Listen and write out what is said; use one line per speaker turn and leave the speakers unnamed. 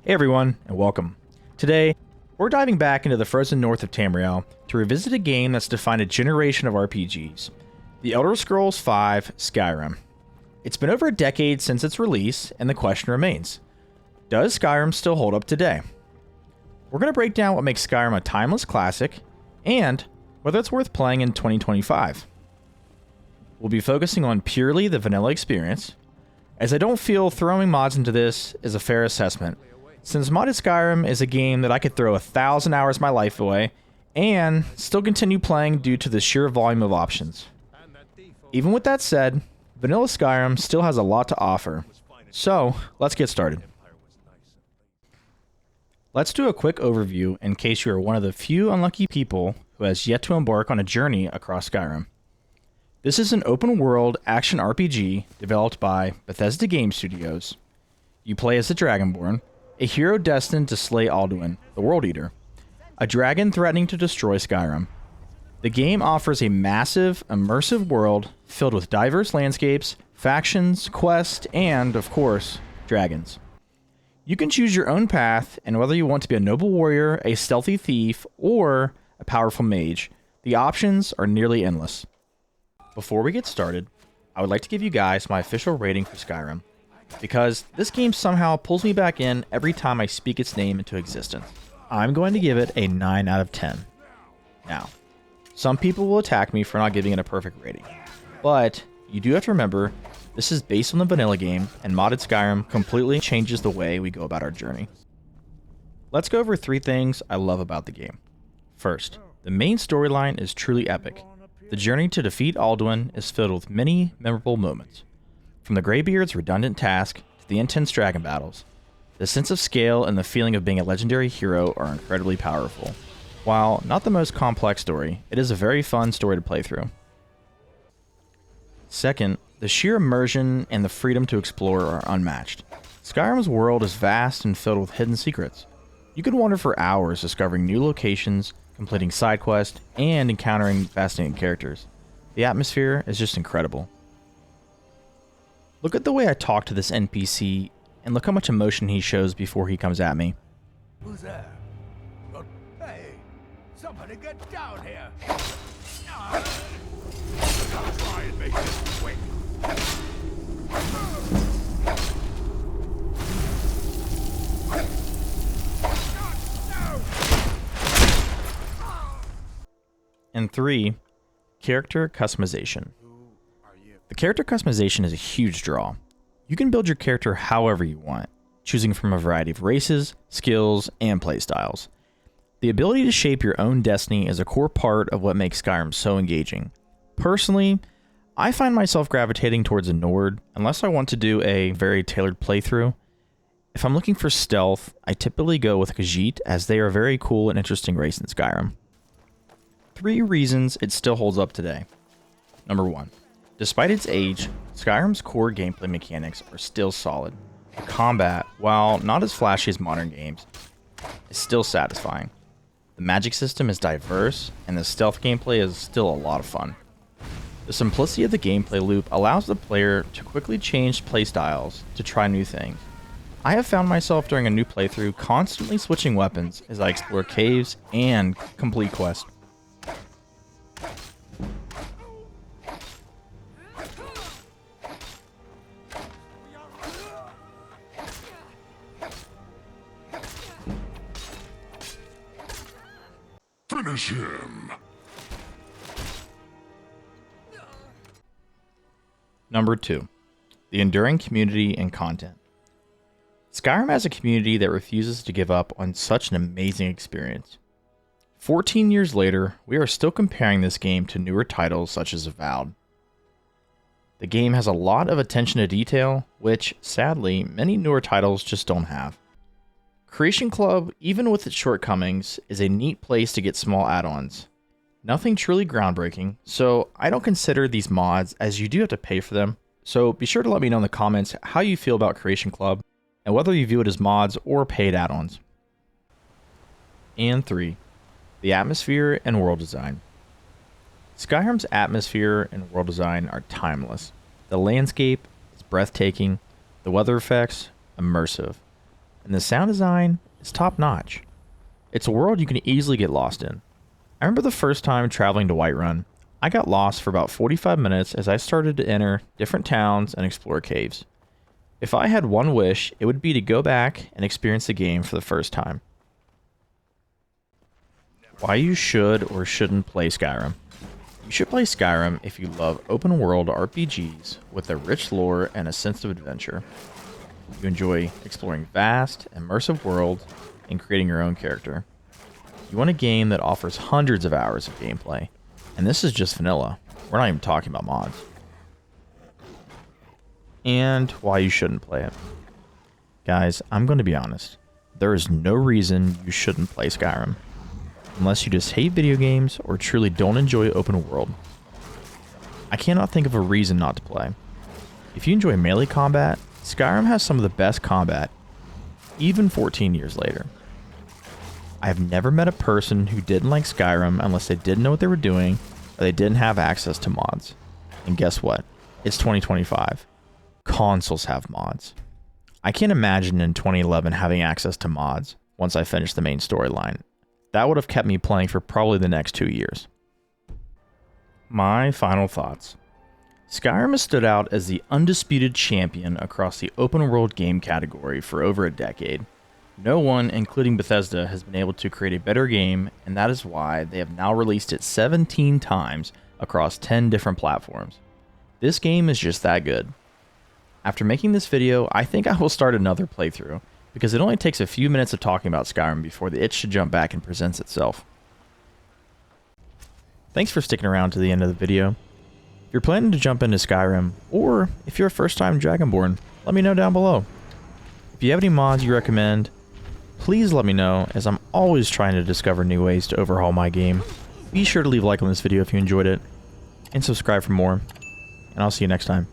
Hey everyone, and welcome. Today, we're diving back into the frozen north of Tamriel to revisit a game that's defined a generation of RPGs, The Elder Scrolls V: Skyrim. It's been over a decade since its release, and the question remains, does Skyrim still hold up today? We're going to break down what makes Skyrim a timeless classic, and whether it's worth playing in 2025. We'll be focusing on purely the vanilla experience, as I don't feel throwing mods into this is a fair assessment, since modded Skyrim is a game that I could throw 1,000 hours of my life away, and still continue playing due to the sheer volume of options. Even with that said, vanilla Skyrim still has a lot to offer, so let's get started. Let's do a quick overview in case you are one of the few unlucky people who has yet to embark on a journey across Skyrim. This is an open-world action RPG developed by Bethesda Game Studios. You play as the Dragonborn, a hero destined to slay Alduin, the World Eater, a dragon threatening to destroy Skyrim. The game offers a massive, immersive world filled with diverse landscapes, factions, quests, and, of course, dragons. You can choose your own path, and whether you want to be a noble warrior, a stealthy thief, or a powerful mage, the options are nearly endless. Before we get started, I would like to give you guys my official rating for Skyrim, because this game somehow pulls me back in every time I speak its name into existence. I'm going to give it a 9 out of 10. Now, some people will attack me for not giving it a perfect rating, but you do have to remember this is based on the vanilla game, and modded Skyrim completely changes the way we go about our journey. Let's go over 3 things I love about the game. First, the main storyline is truly epic. The journey to defeat Alduin is filled with many memorable moments. From the Greybeard's redundant task to the intense dragon battles, the sense of scale and the feeling of being a legendary hero are incredibly powerful. While not the most complex story, it is a very fun story to play through. Second, the sheer immersion and the freedom to explore are unmatched. Skyrim's world is vast and filled with hidden secrets. You could wander for hours discovering new locations, completing side quests, and encountering fascinating characters. The atmosphere is just incredible. Look at the way I talk to this NPC, and look how much emotion he shows before he comes at me.
Who's there? Hey, somebody get down here! I'll try and make this quick.
And 3, character customization. The character customization is a huge draw. You can build your character however you want, choosing from a variety of races, skills, and playstyles. The ability to shape your own destiny is a core part of what makes Skyrim so engaging. Personally, I find myself gravitating towards a Nord unless I want to do a very tailored playthrough. If I'm looking for stealth, I typically go with Khajiit, as they are a very cool and interesting race in Skyrim. 3 reasons it still holds up today. Number 1. Despite its age, Skyrim's core gameplay mechanics are still solid. The combat, while not as flashy as modern games, is still satisfying. The magic system is diverse, and the stealth gameplay is still a lot of fun. The simplicity of the gameplay loop allows the player to quickly change playstyles to try new things. I have found myself during a new playthrough constantly switching weapons as I explore caves and complete quests.
Finish him!
Number 2. The enduring community and content. Skyrim has a community that refuses to give up on such an amazing experience. 14 years later, we are still comparing this game to newer titles such as Avowed. The game has a lot of attention to detail, which, sadly, many newer titles just don't have. Creation Club, even with its shortcomings, is a neat place to get small add-ons. Nothing truly groundbreaking, so I don't consider these mods, as you do have to pay for them, so be sure to let me know in the comments how you feel about Creation Club, and whether you view it as mods or paid add-ons. And 3. The atmosphere and world design. Skyrim's atmosphere and world design are timeless. The landscape is breathtaking, the weather effects, immersive. and the sound design is top notch. It's a world you can easily get lost in. I remember the first time traveling to Whiterun, I got lost for about 45 minutes as I started to enter different towns and explore caves. If I had one wish, it would be to go back and experience the game for the first time. Why you should or shouldn't play Skyrim. You should play Skyrim if you love open world RPGs with a rich lore and a sense of adventure. You enjoy exploring vast, immersive worlds and creating your own character. You want a game that offers hundreds of hours of gameplay. And this is just vanilla. We're not even talking about mods. And why you shouldn't play it. Guys, I'm going to be honest. There is no reason you shouldn't play Skyrim. Unless you just hate video games or truly don't enjoy open world. I cannot think of a reason not to play. If you enjoy melee combat, Skyrim has some of the best combat, even 14 years later. I have never met a person who didn't like Skyrim unless they didn't know what they were doing or they didn't have access to mods. And guess what? It's 2025. Consoles have mods. I can't imagine in 2011 having access to mods once I finish the main storyline. That would have kept me playing for probably the next 2 years. My final thoughts. Skyrim has stood out as the undisputed champion across the open world game category for over a decade. No one, including Bethesda, has been able to create a better game, and that is why they have now released it 17 times across 10 different platforms. This game is just that good. After making this video, I think I will start another playthrough, because it only takes a few minutes of talking about Skyrim before the itch to jump back and presents itself. Thanks for sticking around to the end of the video. If you're planning to jump into Skyrim, or if you're a first-time Dragonborn, let me know down below. If you have any mods you recommend, please let me know, as I'm always trying to discover new ways to overhaul my game. Be sure to leave a like on this video if you enjoyed it, and subscribe for more, and I'll see you next time.